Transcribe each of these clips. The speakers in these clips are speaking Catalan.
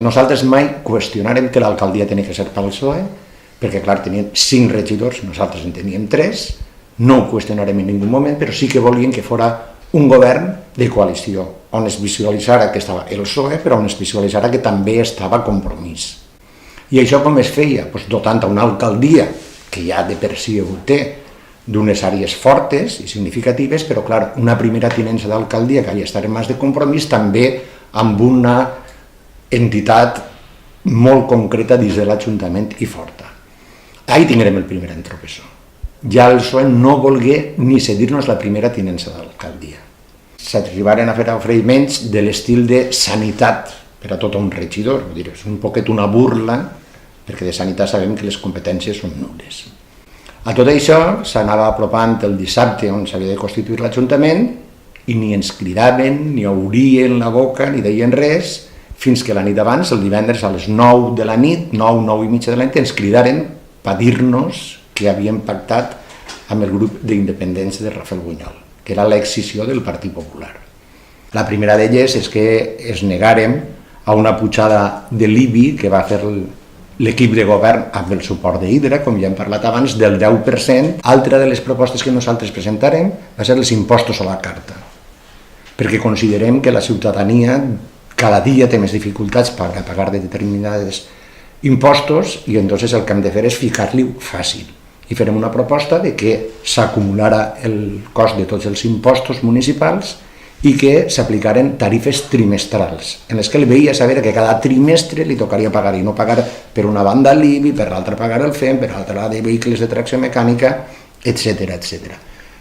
Nosaltres mai qüestionarem que l'alcaldia tenia que ser pel PSOE, perquè, clar, tenien 5 regidors, nosaltres en teníem 3, no ho qüestionarem en ningú moment, però sí que volien que fos un govern de coalició, on es visualitzara que estava el PSOE, però on es visualitzara que també estava Compromís. I això com es feia? Doncs dotant a una alcaldia, que ja de per si ho té, d'unes àrees fortes i significatives, però, clar, una primera tinença d'alcaldia que havia estat en mans de Compromís, també amb una entitat molt concreta dins de l'Ajuntament i forta. Ahí tindrem el primer entropessó. Ja el PSOE no volgué ni cedir-nos la primera tinença d'alcaldia. S'arribaren a fer oferiments de l'estil de sanitat per a tot un regidor, és un poquet una burla, perquè de sanitat sabem que les competències són nul·les. A tot això s'anava apropant el dissabte on s'havia de constituir l'Ajuntament i ni ens cridaven, ni obrien la boca, ni deien res, fins que la nit abans, el divendres a les 9 de la nit, 9 i mitja de la nit, ens cridaren per dir-nos que havien pactat amb el grup d'independents de Rafael Buñol, que era l'excisió del Partit Popular. La primera d'elles és que es negàrem a una pujada de l'IBI que va fer l'equip de govern amb el suport d'Hidra, com ja hem parlat abans, del 10%. Altra de les propostes que nosaltres presentarem va ser els impostos a la carta, perquè considerem que la ciutadania cada dia té més dificultats per pagar determinats impostos i entonces el que hem de fer és ficar-li fàcil. I farem una proposta de que s'acumulara el cost de tots els impostos municipals i que s'aplicaren tarifes trimestrals, en les que el veí a saber que cada trimestre li tocaria pagar, i no pagar per una banda l'IBI, per l'altra pagar el FEM, per l'altra de vehicles de tracció mecànica, etc.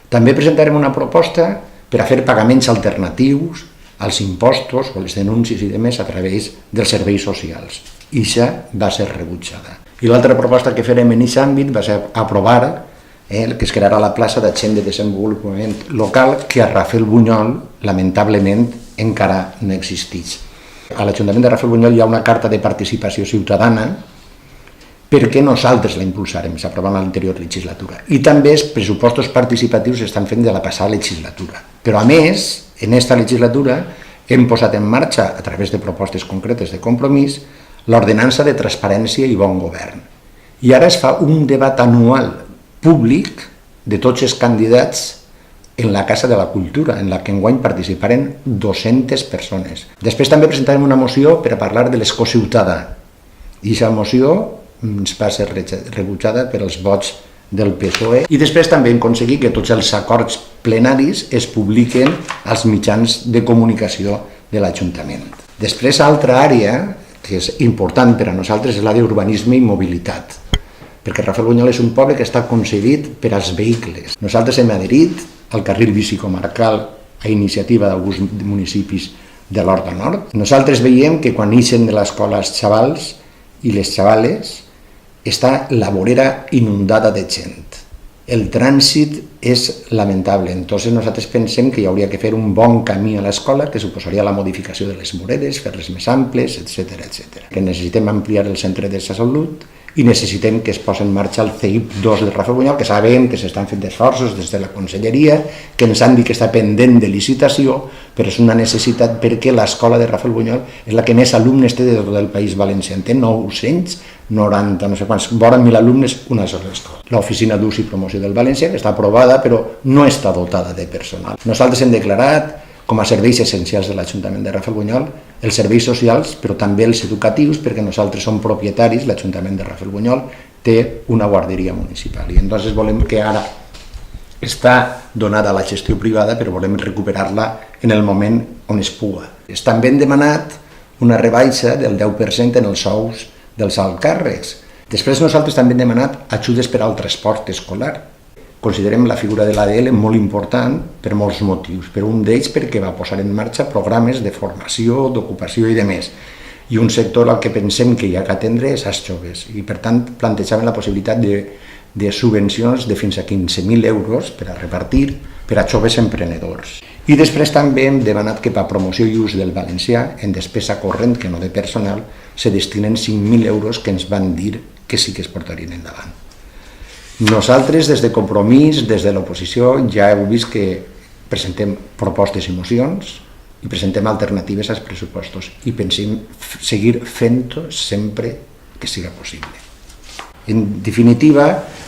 També presentarem una proposta per a fer pagaments alternatius als impostos o les denúncies i demés a través dels serveis socials. I això va ser rebutjada. I l'altra proposta que farem en aquest àmbit va ser aprovar que es crearà la plaça d'Agent de Desenvolupament Local, que a Rafael Buñol, lamentablement, encara no existeix. A l'Ajuntament de Rafael Buñol hi ha una carta de participació ciutadana perquè nosaltres la impulsarem, s'aprova en l'anterior legislatura. I també els pressupostos participatius s'estan fent de la passada legislatura. Però a més, en aquesta legislatura hem posat en marxa, a través de propostes concretes de Compromís, l'ordenança de transparència i bon govern. I ara es fa un debat anual públic de tots els candidats en la Casa de la Cultura, en la que enguany participaren 200 persones. Després també presentarem una moció per a parlar de l'escó ciutadà. I aquesta moció ens va ser rebutjada per els vots del PSOE. I després també hem aconseguit que tots els acords plenaris es publiquen als mitjans de comunicació de l'Ajuntament. Després, altra àrea que és important per a nosaltres és la d'urbanisme i mobilitat, perquè Rafael Buñol és un poble que està concebit per als vehicles. Nosaltres hem adherit al carril bici comarcal a iniciativa d'alguns municipis de l'Horta Nord. Nosaltres veiem que quan ixen de l'escola els xavals i les xavales està la vorera inundada de gent. El trànsit és lamentable, entonces nosaltres pensem que hi hauria que fer un bon camí a l'escola que suposaria la modificació de les voreres, fer-les més amples, etc. Que necessitem ampliar el centre de salut i necessitem que es posi en marxa el CEIP 2 de Rafael Buñol, que sabem que s'estan fent esforços des de la conselleria, que ens han dit que està pendent de licitació, però és una necessitat perquè l'escola de Rafael Buñol és la que més alumnes té de tot el País Valencià. Té 990, no sé quants, vora 1.000 alumnes, una sola escola. L'oficina d'ús i promoció del València, que està aprovada, però no està dotada de personal. Nosaltres hem declarat com a serveis essencials de l'Ajuntament de Rafael Buñol els serveis socials, però també els educatius, perquè nosaltres som propietaris, l'Ajuntament de Rafael Buñol té una guarderia municipal. I entonces volem que ara està donada a la gestió privada, però volem recuperar-la en el moment on es puga. També hem demanat una rebaixa del 10% en els sous dels alts càrrecs. Després nosaltres també hem demanat ajudes per al transport escolar. Considerem la figura de l'ADL molt important per molts motius, però un d'ells perquè va posar en marxa programes de formació, d'ocupació i de més. I un sector al que pensem que hi ha que atendre és als joves. I per tant plantejaven la possibilitat de subvencions de fins a 15.000 euros per a repartir per a joves emprenedors. I després també hem demanat que per promoció i ús del valencià, en despesa corrent, que no de personal, se destinen 5.000 euros que ens van dir que sí que es portarien endavant. Nosaltres, des de Compromís, des de l'oposició, ja heu vist que presentem propostes i mocions, i presentem alternatives als pressupostos i pensem seguir fent-ho sempre que siga possible. En definitiva,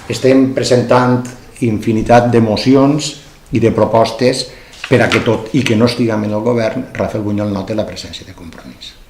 estem presentant infinitat de mocions i de propostes per a que tot i que no estiguem en el govern, Rafael Buñol noti la presència de Compromís.